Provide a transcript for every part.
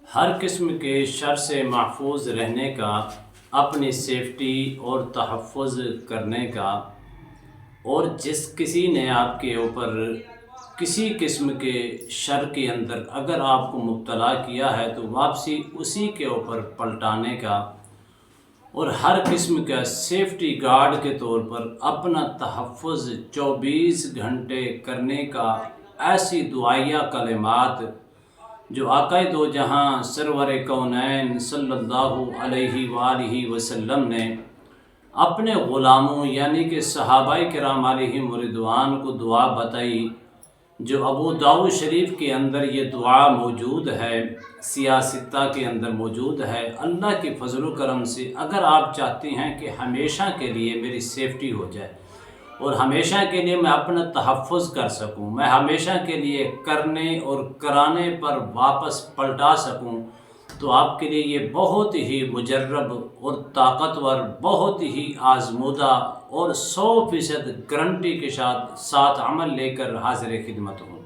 ہر قسم کے شر سے محفوظ رہنے کا، اپنی سیفٹی اور تحفظ کرنے کا، اور جس کسی نے آپ کے اوپر کسی قسم کے شر کے اندر اگر آپ کو مبتلا کیا ہے تو واپسی اسی کے اوپر پلٹانے کا، اور ہر قسم کا سیفٹی گارڈ کے طور پر اپنا تحفظ 24 گھنٹے کرنے کا، ایسی دعائیہ کلمات جو آقا دو جہاں سرور کونین صلی اللہ علیہ وآلہ وسلم نے اپنے غلاموں یعنی کہ صحابہ کرام علیہم رضوان کو دعا بتائی، جو ابو داؤد شریف کے اندر یہ دعا موجود ہے، سیاستہ کے اندر موجود ہے۔ اللہ کے فضل و کرم سے اگر آپ چاہتے ہیں کہ ہمیشہ کے لیے میری سیفٹی ہو جائے اور ہمیشہ کے لیے میں اپنا تحفظ کر سکوں، میں ہمیشہ کے لیے کرنے اور کرانے پر واپس پلٹا سکوں، تو آپ کے لیے یہ بہت ہی مجرب اور طاقتور، بہت ہی آزمودہ اور 100% گارنٹی کے ساتھ عمل لے کر حاضر خدمت ہوں۔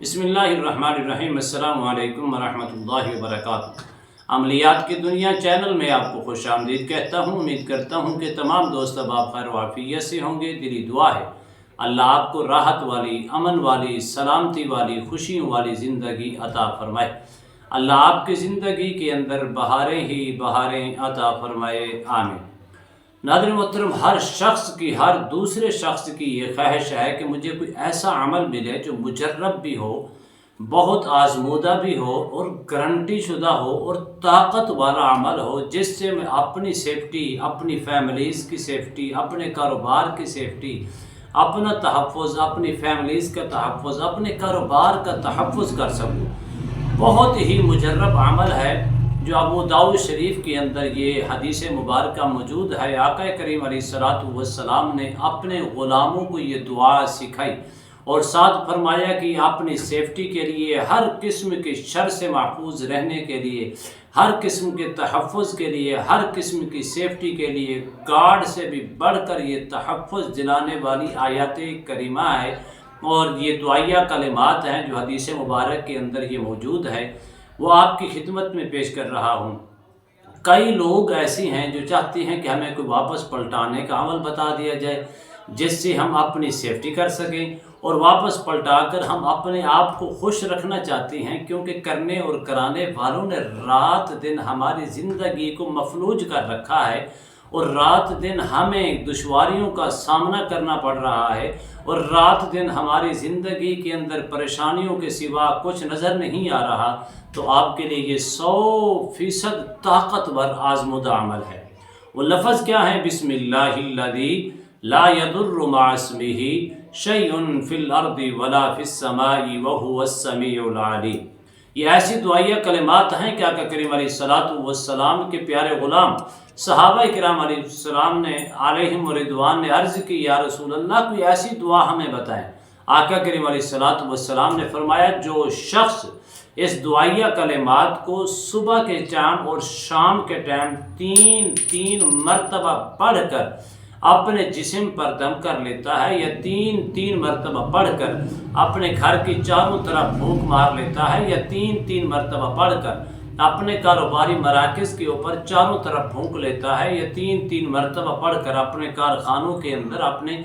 بسم اللہ الرحمن الرحیم۔ السلام علیکم ورحمۃ اللہ وبرکاتہ۔ عملیات کی دنیا چینل میں آپ کو خوش آمدید کہتا ہوں۔ امید کرتا ہوں کہ تمام دوست احباب خیر و عافیت سے ہوں گے۔ دلی دعا ہے اللہ آپ کو راحت والی، امن والی، سلامتی والی، خوشیوں والی زندگی عطا فرمائے۔ اللہ آپ کی زندگی کے اندر بہاریں ہی بہاریں عطا فرمائے، آمین۔ ناظرین محترم، ہر شخص کی، ہر دوسرے شخص کی یہ خواہش ہے کہ مجھے کوئی ایسا عمل ملے جو مجرب بھی ہو، بہت آزمودہ بھی ہو اور گارنٹی شدہ ہو اور طاقت والا عمل ہو، جس سے میں اپنی سیفٹی، اپنی فیملیز کی سیفٹی، اپنے کاروبار کی سیفٹی، اپنا تحفظ، اپنی فیملیز کا تحفظ، اپنے کاروبار کا تحفظ کر سکوں۔ بہت ہی مجرب عمل ہے جو ابو داؤد شریف کے اندر یہ حدیث مبارکہ موجود ہے۔ آقا کریم علیہ السلام نے اپنے غلاموں کو یہ دعا سکھائی اور ساتھ فرمایا کہ اپنی سیفٹی کے لیے، ہر قسم کے شر سے محفوظ رہنے کے لیے، ہر قسم کے تحفظ کے لیے، ہر قسم کی سیفٹی کے لیے گارڈ سے بھی بڑھ کر یہ تحفظ دلانے والی آیات کریمہ ہے، اور یہ دعائیہ کلمات ہیں جو حدیث مبارک کے اندر یہ موجود ہے، وہ آپ کی خدمت میں پیش کر رہا ہوں۔ کئی لوگ ایسی ہیں جو چاہتے ہیں کہ ہمیں کوئی واپس پلٹانے کا عمل بتا دیا جائے جس سے ہم اپنی سیفٹی کر سکیں، اور واپس پلٹا کر ہم اپنے آپ کو خوش رکھنا چاہتے ہیں، کیونکہ کرنے اور کرانے والوں نے رات دن ہماری زندگی کو مفلوج کر رکھا ہے، اور رات دن ہمیں دشواریوں کا سامنا کرنا پڑ رہا ہے، اور رات دن ہماری زندگی کے اندر پریشانیوں کے سوا کچھ نظر نہیں آ رہا، تو آپ کے لیے یہ 100% طاقتور آزمودہ عمل ہے۔ وہ لفظ کیا ہے؟ بسم اللہ الذی لا یضر مع اسمہ شیء فی الارض ولا فی السماء وہو السمیع العلیم۔ یہ ایسی دعائیہ کلمات ہیں کہ آقا کریم علیہ السلام کے پیارے غلام صحابہ کرام علیہ السلام نے علیہم رضوان نے عرض کی، یا رسول اللہ کوئی ایسی دعا ہمیں بتائیں۔ آقا کریم علیہ السلام نے فرمایا، جو شخص اس دعائیہ کلمات کو صبح کے ٹائم اور شام کے ٹائم تین مرتبہ پڑھ کر اپنے جسم پر دم کر لیتا ہے، یا تین مرتبہ پڑھ کر اپنے گھر کی چاروں طرف پھونک مار لیتا ہے، یا تین مرتبہ پڑھ کر اپنے کاروباری مراکز کے اوپر چاروں طرف پھونک لیتا ہے، یا تین مرتبہ پڑھ کر اپنے کارخانوں کے اندر، اپنے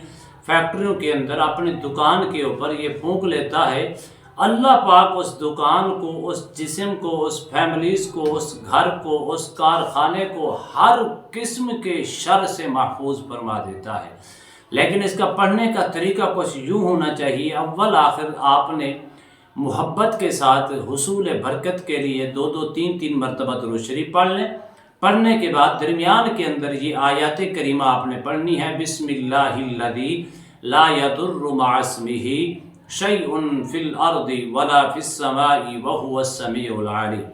فیکٹریوں کے اندر، اپنے دکان کے اوپر یہ پھونک لیتا ہے، اللہ پاک اس دکان کو، اس جسم کو، اس فیملیز کو، اس گھر کو، اس کارخانے کو ہر قسم کے شر سے محفوظ فرما دیتا ہے۔ لیکن اس کا پڑھنے کا طریقہ کچھ یوں ہونا چاہیے، اول آخر آپ نے محبت کے ساتھ حصول برکت کے لیے دو تین مرتبہ درود شریف پڑھ لیں۔ پڑھنے کے بعد درمیان کے اندر یہ آیات کریمہ آپ نے پڑھنی ہے، بسم اللہ الذی لا یضر مع اسمہ شیء فی الارض ولا فی السماء وہو السمیع العلیم۔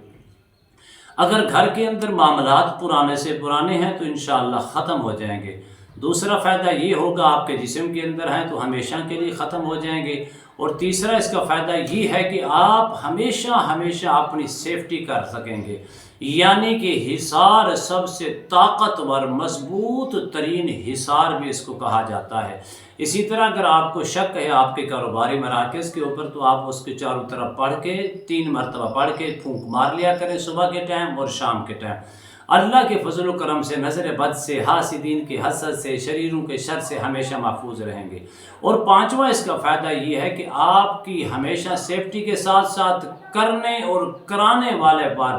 اگر گھر کے اندر معاملات پرانے سے پرانے ہیں تو انشاءاللہ ختم ہو جائیں گے۔ دوسرا فائدہ یہ ہوگا، آپ کے جسم کے اندر ہیں تو ہمیشہ کے لیے ختم ہو جائیں گے، اور تیسرا اس کا فائدہ یہ ہے کہ آپ ہمیشہ اپنی سیفٹی کر سکیں گے، یعنی کہ حصار سب سے طاقتور مضبوط ترین حصار بھی اس کو کہا جاتا ہے۔ اسی طرح اگر آپ کو شک ہے آپ کے کاروباری مراکز کے اوپر تو آپ اس کے چاروں طرف پڑھ کے 3 مرتبہ پڑھ کے پھونک مار لیا کریں صبح کے ٹائم اور شام کے ٹائم۔ اللہ کے فضل و کرم سے نظر بد سے، حاسدین کے حسد سے، شریروں کے شر سے ہمیشہ محفوظ رہیں گے۔ اور پانچواں اس کا فائدہ یہ ہے کہ آپ کی ہمیشہ سیفٹی کے ساتھ ساتھ کرنے اور کرانے والے پر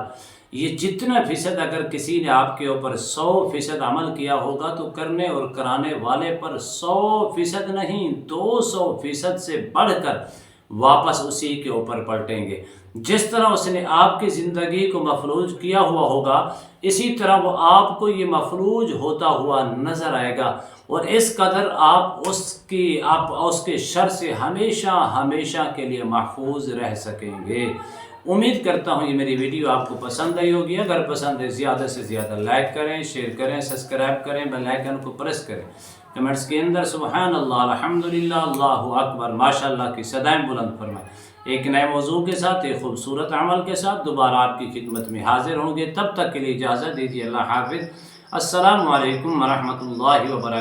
یہ جتنا فیصد اگر کسی نے آپ کے اوپر 100% عمل کیا ہوگا تو کرنے اور کرانے والے پر 100% نہیں 200% سے بڑھ کر واپس اسی کے اوپر پلٹیں گے۔ جس طرح اس نے آپ کی زندگی کو مفلوج کیا ہوا ہوگا اسی طرح وہ آپ کو یہ مفلوج ہوتا ہوا نظر آئے گا، اور اس قدر آپ اس کے شر سے ہمیشہ کے لیے محفوظ رہ سکیں گے۔ امید کرتا ہوں یہ میری ویڈیو آپ کو پسند آئی ہوگی۔ اگر پسند ہے زیادہ سے زیادہ لائک کریں، شیئر کریں، سبسکرائب کریں، بیل آئیکن کو پریس کریں۔ کمنٹس کے اندر سبحان اللہ، الحمدللہ، اللہ اکبر، ماشاءاللہ کی صدائیں بلند فرمائیں۔ ایک نئے موضوع کے ساتھ، ایک خوبصورت عمل کے ساتھ دوبارہ آپ کی خدمت میں حاضر ہوں گے۔ تب تک کے لیے اجازت دیجیے، اللہ حافظ، السلام علیکم ورحمۃ اللہ وبرکاتہ۔